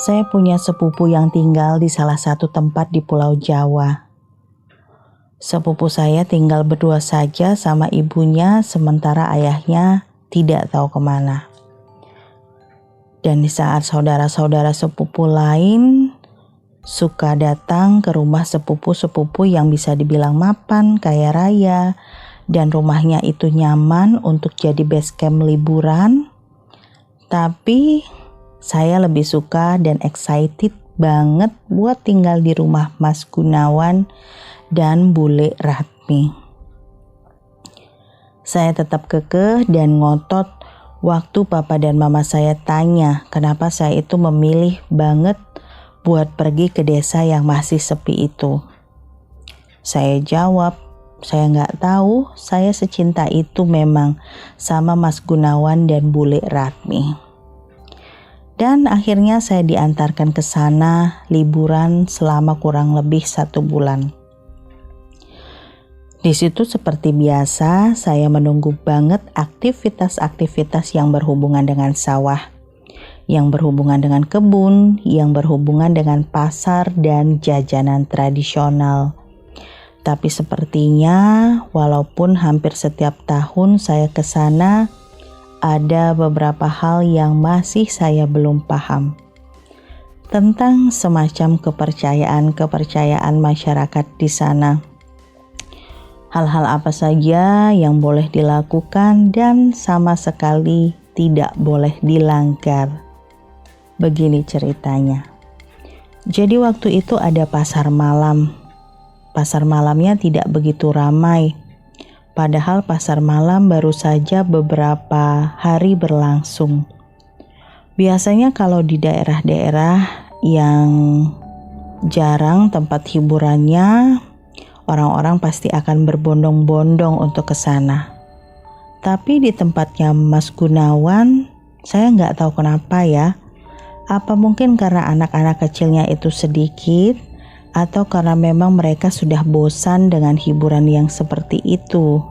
Saya punya sepupu yang tinggal di salah satu tempat di Pulau Jawa. Sepupu saya tinggal berdua saja sama ibunya, sementara ayahnya tidak tahu kemana. Dan di saat saudara-saudara sepupu lain suka datang ke rumah sepupu-sepupu yang bisa dibilang mapan, kaya raya, dan rumahnya itu nyaman untuk jadi base camp liburan, tapi saya lebih suka dan excited banget buat tinggal di rumah Mas Gunawan dan Bule Ratmi. Saya tetap kekeh dan ngotot waktu papa dan mama saya tanya kenapa saya itu memilih banget buat pergi ke desa yang masih sepi itu. Saya jawab, saya nggak tahu, saya secinta itu memang sama Mas Gunawan dan Bule Ratmi. Dan akhirnya saya diantarkan ke sana liburan selama kurang lebih 1 bulan. Di situ seperti biasa saya menunggu banget aktivitas-aktivitas yang berhubungan dengan sawah, yang berhubungan dengan kebun, yang berhubungan dengan pasar dan jajanan tradisional. Tapi sepertinya walaupun hampir setiap tahun saya ke sana, ada beberapa hal yang masih saya belum paham tentang semacam kepercayaan masyarakat di sana. Hal-hal apa saja yang boleh dilakukan dan sama sekali tidak boleh dilanggar. Begini ceritanya. Jadi waktu itu ada pasar malam. Pasar malamnya tidak begitu ramai. Padahal pasar malam baru saja beberapa hari berlangsung. Biasanya kalau di daerah-daerah yang jarang tempat hiburannya, orang-orang pasti akan berbondong-bondong untuk ke sana. Tapi di tempatnya Mas Gunawan, saya nggak tahu kenapa ya. Apa mungkin karena anak-anak kecilnya itu sedikit, atau karena memang mereka sudah bosan dengan hiburan yang seperti itu.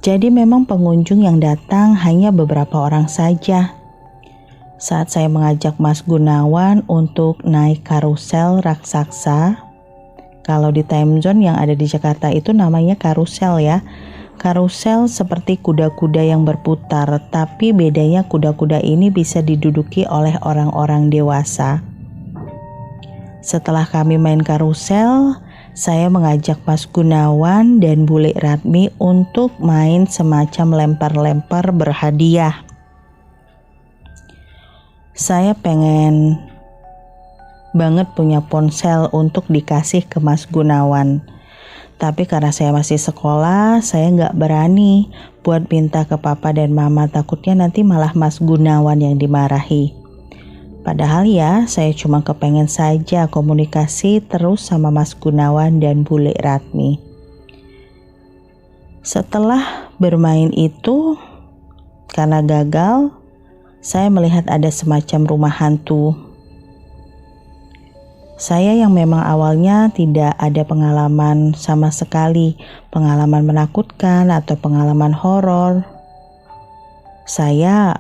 Jadi memang pengunjung yang datang hanya beberapa orang saja. Saat saya mengajak Mas Gunawan untuk naik karusel raksasa, kalau di time zone yang ada di Jakarta itu namanya karusel ya. Karusel seperti kuda-kuda yang berputar, tapi bedanya kuda-kuda ini bisa diduduki oleh orang-orang dewasa. Setelah kami main karusel, saya mengajak Mas Gunawan dan Bule Ratmi untuk main semacam lempar-lempar berhadiah. Saya pengen banget punya ponsel untuk dikasih ke Mas Gunawan. Tapi karena saya masih sekolah, saya nggak berani buat minta ke papa dan mama, takutnya nanti malah Mas Gunawan yang dimarahi. Padahal ya, saya cuma kepengen saja komunikasi terus sama Mas Gunawan dan Bule Ratmi. Setelah bermain itu, karena gagal, saya melihat ada semacam rumah hantu. Saya yang memang awalnya tidak ada pengalaman sama sekali, pengalaman menakutkan atau pengalaman horor. Saya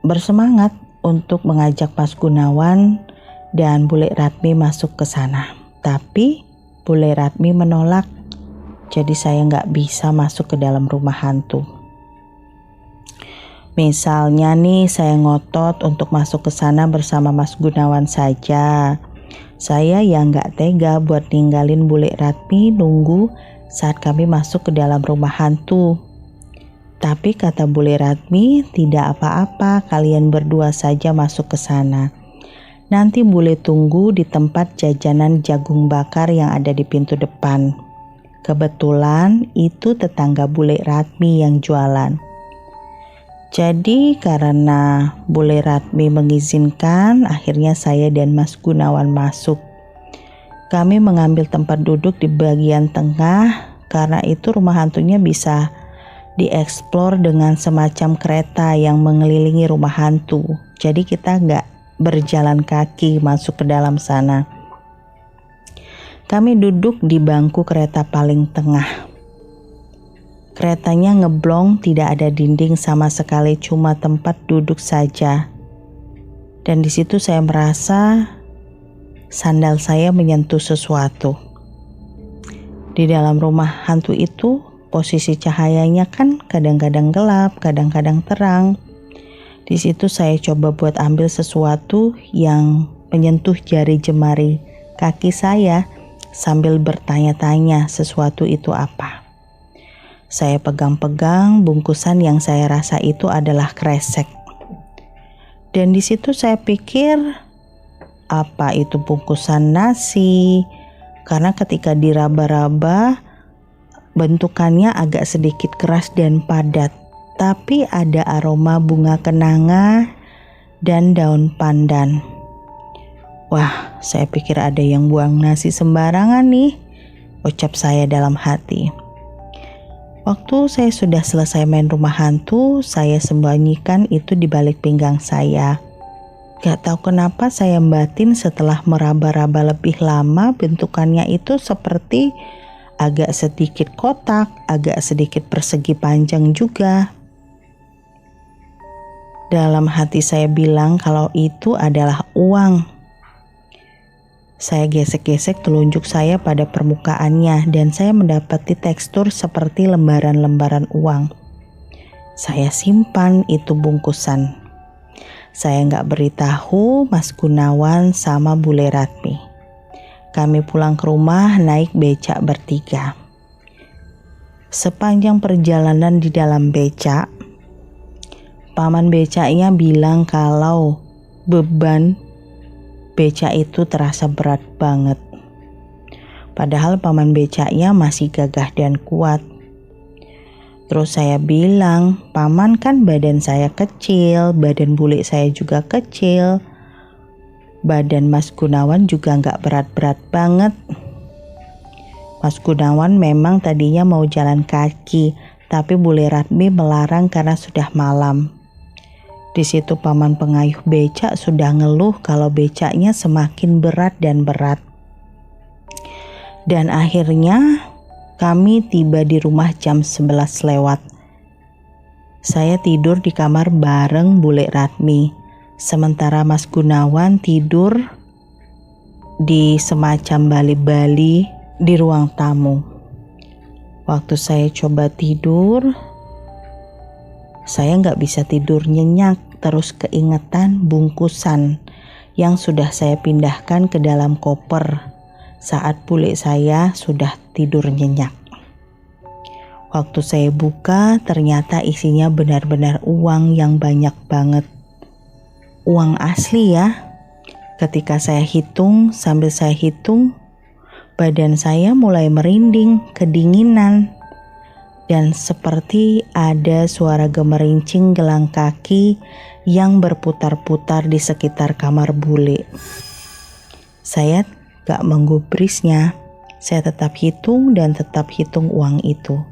bersemangat untuk mengajak Mas Gunawan dan Bule Ratmi masuk ke sana. Tapi Bule Ratmi menolak, jadi saya nggak bisa masuk ke dalam rumah hantu. Misalnya nih saya ngotot untuk masuk ke sana bersama Mas Gunawan saja. Saya yang nggak tega buat ninggalin Bule Ratmi nunggu saat kami masuk ke dalam rumah hantu. Tapi kata Bule Ratmi, tidak apa-apa, kalian berdua saja masuk ke sana. Nanti Bule tunggu di tempat jajanan jagung bakar yang ada di pintu depan. Kebetulan itu tetangga Bule Ratmi yang jualan. Jadi karena Bule Ratmi mengizinkan, akhirnya saya dan Mas Gunawan masuk. Kami mengambil tempat duduk di bagian tengah, karena itu rumah hantunya bisa dieksplor dengan semacam kereta yang mengelilingi rumah hantu. Jadi kita nggak berjalan kaki masuk ke dalam sana. Kami duduk di bangku kereta paling tengah. Keretanya ngeblong, tidak ada dinding sama sekali, cuma tempat duduk saja. Dan di situ saya merasa sandal saya menyentuh sesuatu. Di dalam rumah hantu itu, posisi cahayanya kan kadang-kadang gelap, kadang-kadang terang. Di situ saya coba buat ambil sesuatu yang menyentuh jari jemari kaki saya sambil bertanya-tanya sesuatu itu apa. Saya pegang-pegang bungkusan yang saya rasa itu adalah kresek. Dan di situ saya pikir, apa itu bungkusan nasi? Karena ketika diraba-raba, bentukannya agak sedikit keras dan padat. Tapi ada aroma bunga kenanga dan daun pandan. Wah, saya pikir ada yang buang nasi sembarangan nih, ucap saya dalam hati. Waktu saya sudah selesai main rumah hantu, saya sembunyikan itu di balik pinggang saya. Gak tahu kenapa saya batin setelah meraba-raba lebih lama, bentukannya itu seperti agak sedikit kotak, agak sedikit persegi panjang juga. Dalam hati saya bilang kalau itu adalah uang. Saya gesek-gesek telunjuk saya pada permukaannya dan saya mendapati tekstur seperti lembaran-lembaran uang. Saya simpan itu bungkusan. Saya nggak beritahu Mas Gunawan sama Bule Ratmi. Kami pulang ke rumah naik becak bertiga. Sepanjang perjalanan di dalam becak, paman becaknya bilang kalau beban becak itu terasa berat banget. Padahal paman becaknya masih gagah dan kuat. Terus saya bilang, paman kan badan saya kecil, badan bule saya juga kecil. Badan Mas Gunawan juga gak berat-berat banget. Mas Gunawan memang tadinya mau jalan kaki, tapi Bule Ratmi melarang karena sudah malam. Di situ paman pengayuh becak sudah ngeluh kalau becaknya semakin berat dan berat. Dan akhirnya kami tiba di rumah jam 11 lewat. Saya tidur di kamar bareng Bule Ratmi, sementara Mas Gunawan tidur di semacam bali-bali di ruang tamu. Waktu saya coba tidur, saya nggak bisa tidur nyenyak, terus keingetan bungkusan yang sudah saya pindahkan ke dalam koper saat bule saya sudah tidur nyenyak. Waktu saya buka, ternyata isinya benar-benar uang yang banyak banget. Uang asli ya. Ketika saya hitung, sambil saya hitung, badan saya mulai merinding, kedinginan. Dan seperti ada suara gemerincing gelang kaki yang berputar-putar di sekitar kamar bule. Saya gak menggubrisnya, saya tetap hitung dan tetap hitung uang itu.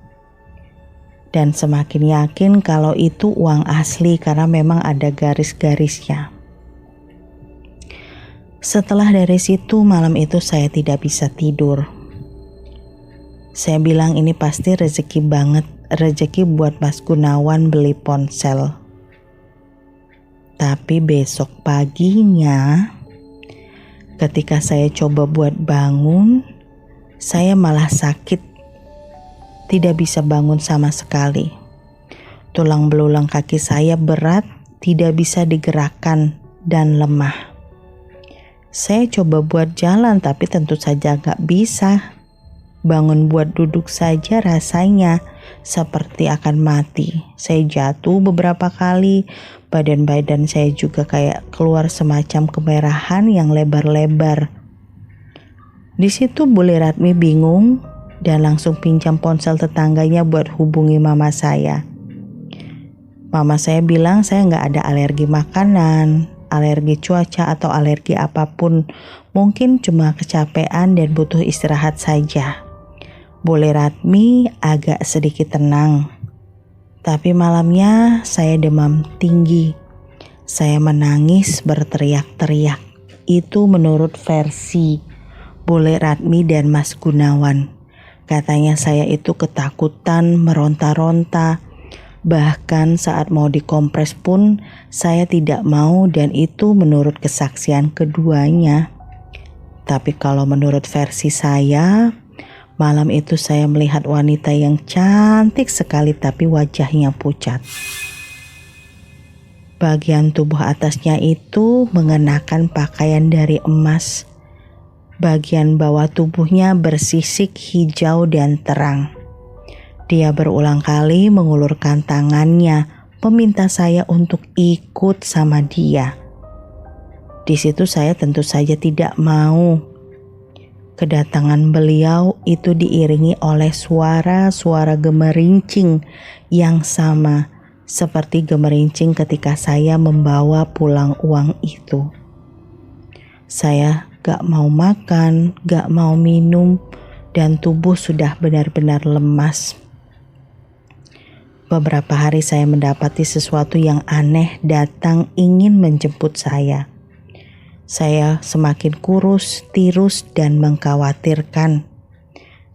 Dan semakin yakin kalau itu uang asli karena memang ada garis-garisnya. Setelah dari situ malam itu saya tidak bisa tidur. Saya bilang ini pasti rezeki banget, rezeki buat Mas Gunawan beli ponsel. Tapi besok paginya, ketika saya coba buat bangun, saya malah sakit. Tidak bisa bangun sama sekali. Tulang belulang kaki saya berat, tidak bisa digerakkan dan lemah. Saya coba buat jalan tapi tentu saja gak bisa. Bangun buat duduk saja rasanya seperti akan mati. Saya jatuh beberapa kali, badan-badan saya juga kayak keluar semacam kemerahan yang lebar-lebar. Di situ Bule Ratmi bingung dan langsung pinjam ponsel tetangganya buat hubungi mama saya. Mama saya bilang saya nggak ada alergi makanan, alergi cuaca atau alergi apapun. Mungkin cuma kecapean dan butuh istirahat saja. Bule Ratmi agak sedikit tenang. Tapi malamnya saya demam tinggi. Saya menangis berteriak-teriak. Itu menurut versi Bule Ratmi dan Mas Gunawan. Katanya saya itu ketakutan, meronta-ronta. Bahkan saat mau dikompres pun saya tidak mau, dan itu menurut kesaksian keduanya. Tapi kalau menurut versi saya, malam itu saya melihat wanita yang cantik sekali tapi wajahnya pucat. Bagian tubuh atasnya itu mengenakan pakaian dari emas. Bagian bawah tubuhnya bersisik hijau dan terang. Dia berulang kali mengulurkan tangannya, meminta saya untuk ikut sama dia. Di situ saya tentu saja tidak mau. Kedatangan beliau itu diiringi oleh suara-suara gemerincing yang sama seperti gemerincing ketika saya membawa pulang uang itu. Saya gak mau makan, gak mau minum, dan tubuh sudah benar-benar lemas. Beberapa hari saya mendapati sesuatu yang aneh datang ingin menjemput saya. Saya semakin kurus, tirus, dan mengkhawatirkan.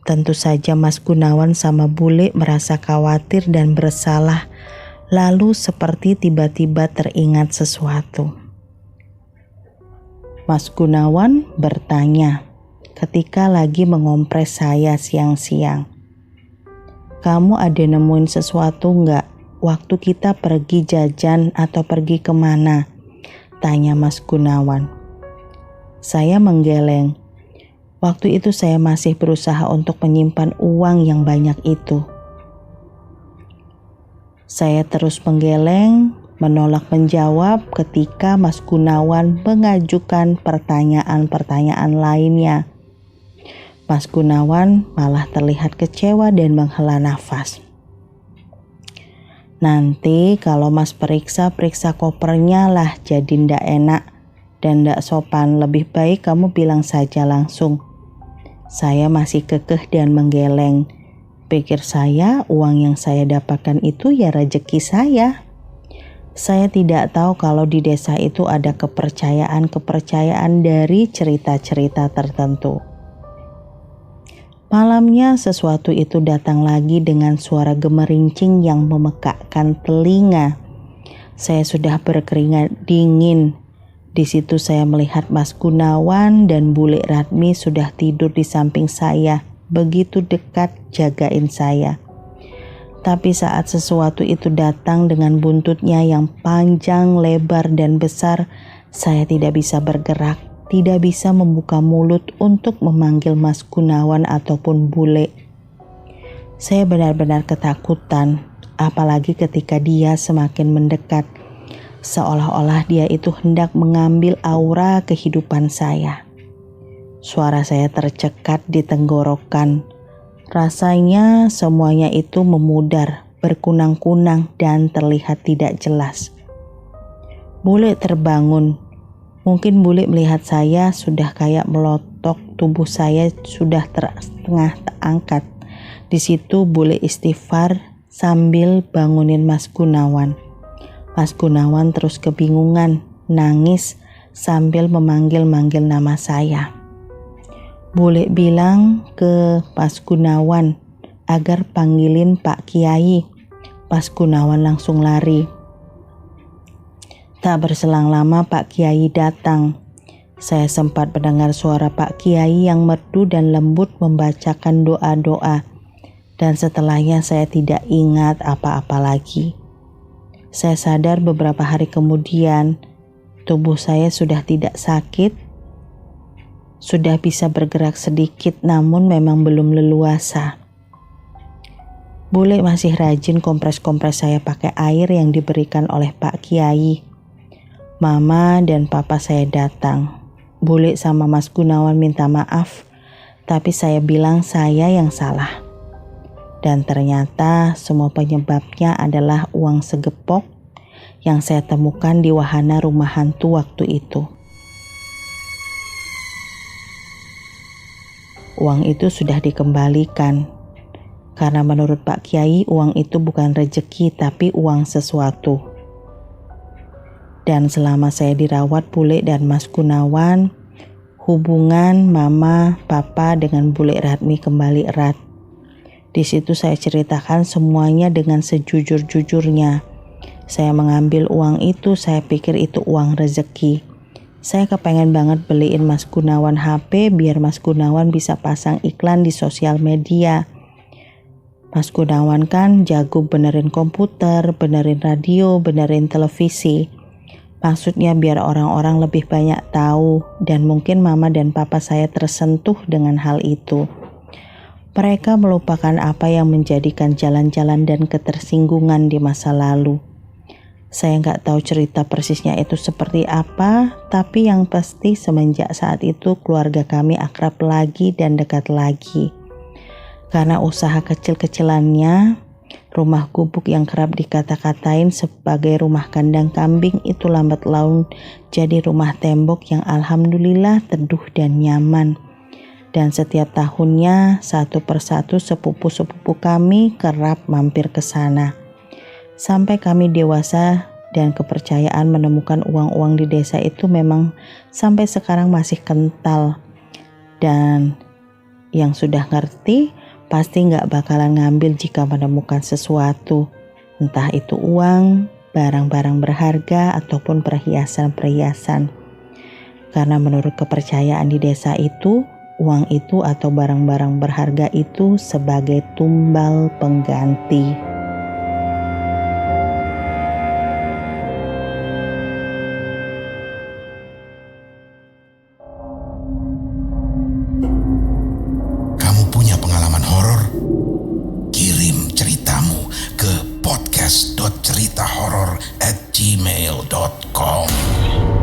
Tentu saja Mas Gunawan sama Bule merasa khawatir dan bersalah, lalu seperti tiba-tiba teringat sesuatu. Mas Gunawan bertanya ketika lagi mengompres saya siang-siang, "Kamu ada nemuin sesuatu nggak waktu kita pergi jajan atau pergi kemana?" tanya Mas Gunawan. Saya menggeleng. Waktu itu saya masih berusaha untuk menyimpan uang yang banyak itu. Saya terus menggeleng, menolak menjawab ketika Mas Gunawan mengajukan pertanyaan-pertanyaan lainnya. Mas Gunawan malah terlihat kecewa dan menghela nafas. "Nanti kalau Mas periksa kopernya lah, jadi ndak enak dan ndak sopan. Lebih baik kamu bilang saja langsung." Saya masih kekeh dan menggeleng. Pikir saya uang yang saya dapatkan itu ya rezeki saya. Saya tidak tahu kalau di desa itu ada kepercayaan dari cerita-cerita tertentu. Malamnya sesuatu itu datang lagi dengan suara gemerincing yang memekakkan telinga. Saya sudah berkeringat dingin. Di situ saya melihat Mas Gunawan dan Bule Radmi sudah tidur di samping saya, begitu dekat jagain saya. Tapi saat sesuatu itu datang dengan buntutnya yang panjang, lebar, dan besar, saya tidak bisa bergerak, tidak bisa membuka mulut untuk memanggil Mas Gunawan ataupun Bule. Saya benar-benar ketakutan, apalagi ketika dia semakin mendekat, seolah-olah dia itu hendak mengambil aura kehidupan saya. Suara saya tercekat di tenggorokan. Rasanya semuanya itu memudar, berkunang-kunang, dan terlihat tidak jelas. Bule terbangun. Mungkin Bule melihat saya sudah kayak melotok, tubuh saya sudah setengah terangkat. Di situ Bule istighfar sambil bangunin Mas Gunawan. Mas Gunawan terus kebingungan, nangis sambil memanggil-manggil nama saya. Bule bilang ke Mas Gunawan agar panggilin Pak Kiai. Mas Gunawan langsung lari. Tak berselang lama Pak Kiai datang. Saya sempat mendengar suara Pak Kiai yang merdu dan lembut membacakan doa-doa. Dan setelahnya saya tidak ingat apa-apa lagi. Saya sadar beberapa hari kemudian tubuh saya sudah tidak sakit. Sudah bisa bergerak sedikit, namun memang belum leluasa. Bule masih rajin kompres-kompres saya pakai air yang diberikan oleh Pak Kiai. Mama dan papa saya datang. Bule sama Mas Gunawan minta maaf, tapi saya bilang saya yang salah. Dan ternyata semua penyebabnya adalah uang segepok yang saya temukan di wahana rumah hantu waktu itu. Uang itu sudah dikembalikan, karena menurut Pak Kiai uang itu bukan rezeki tapi uang sesuatu. Dan selama saya dirawat Bule dan Mas Gunawan, hubungan mama, papa dengan Bule Radmi kembali erat. Di situ saya ceritakan semuanya dengan sejujur-jujurnya. Saya mengambil uang itu, saya pikir itu uang rezeki. Saya kepengen banget beliin Mas Gunawan HP biar Mas Gunawan bisa pasang iklan di sosial media. Mas Gunawan kan jago benerin komputer, benerin radio, benerin televisi. Maksudnya biar orang-orang lebih banyak tahu dan mungkin mama dan papa saya tersentuh dengan hal itu. Mereka melupakan apa yang menjadikan jalan-jalan dan ketersinggungan di masa lalu. Saya nggak tahu cerita persisnya itu seperti apa, tapi yang pasti semenjak saat itu keluarga kami akrab lagi dan dekat lagi. Karena usaha kecil-kecilannya, rumah gubuk yang kerap dikata-katain sebagai rumah kandang kambing itu lambat laun jadi rumah tembok yang alhamdulillah teduh dan nyaman. Dan setiap tahunnya satu persatu sepupu-sepupu kami kerap mampir ke sana. Sampai kami dewasa dan kepercayaan menemukan uang-uang di desa itu memang sampai sekarang masih kental. Dan yang sudah ngerti pasti gak bakalan ngambil jika menemukan sesuatu. Entah itu uang, barang-barang berharga, ataupun perhiasan-perhiasan. Karena menurut kepercayaan di desa itu, uang itu atau barang-barang berharga itu sebagai tumbal pengganti. Kamu punya pengalaman horor? Kirim ceritamu ke podcast.ceritahoror@gmail.com.